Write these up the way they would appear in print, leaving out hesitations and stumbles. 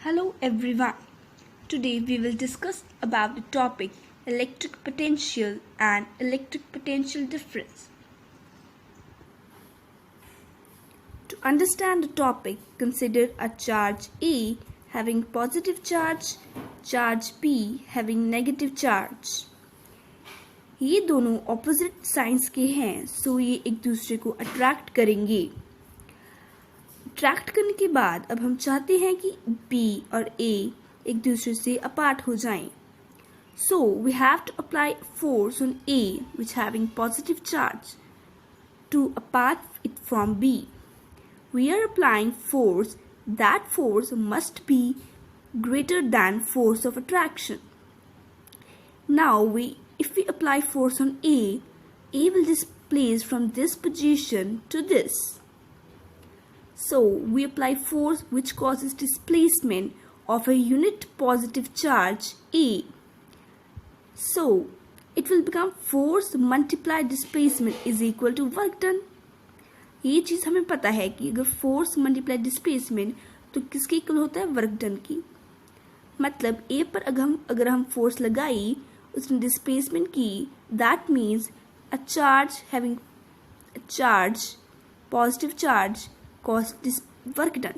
Hello everyone. Today we will discuss about the topic electric potential and electric potential difference. To understand the topic, consider a charge A having positive charge B having negative charge. ये दोनों opposite science के हैं, सो ये एक दूसरे को attract करेंगे। Attract करने के बाद अब हम चाहते हैं कि B और A एक दूसरे से अपार्ट हो जाएं। So we have to apply force on A which having positive charge to apart it from B. We are applying force. That force must be greater than force of attraction. Now if we apply force on A will displace from this position to this. So we apply force which causes displacement of a unit positive charge A. So it will become force multiplied displacement is equal to work done. ये चीज़ हमें पता है कि अगर force multiply displacement तो किसके equal होता है, वर्क डन की। मतलब ए पर अगर हम फोर्स लगाई उसने डिस्प्लेसमेंट की, that means a charge having charge positive charge cost work done.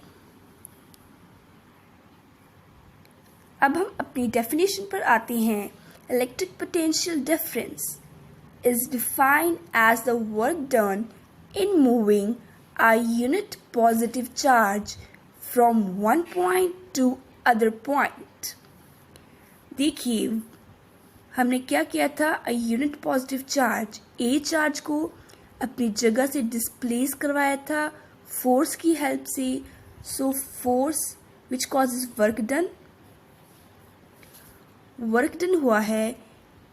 अब हम अपनी डेफिनेशन पर आते हैं। Electric potential difference is defined as the work done in moving a unit positive charge from one point to other point. देखिए हमने क्या किया था, a unit positive charge A charge को अपनी जगह से डिस्प्लेस करवाया था फोर्स की हेल्प से। So force which causes work done हुआ है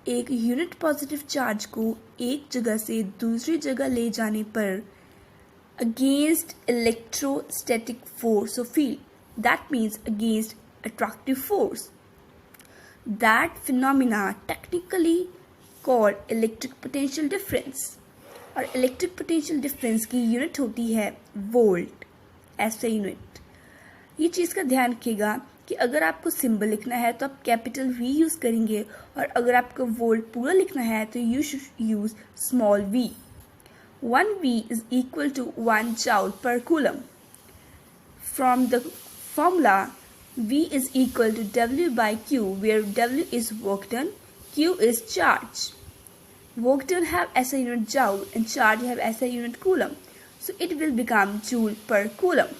एक यूनिट पॉजिटिव चार्ज को एक जगह से दूसरी जगह ले जाने पर against electrostatic force of field, that means against attractive force. That phenomena technically called electric potential difference. और इलेक्ट्रिक पोटेंशियल डिफरेंस की यूनिट होती है वोल्ट, ऐसा यूनिट। ये चीज़ का ध्यान रखिएगा कि अगर आपको सिंबल लिखना है तो आप कैपिटल V यूज़ करेंगे, और अगर आपको वोल्ट पूरा लिखना है तो you should use small v। 1 V is equal to 1 joule per coulomb. From the formula, V is equal to W by Q, where W is work done, Q is charge. Work done have SI unit joule and charge have SI unit coulomb, so it will become joule per coulomb.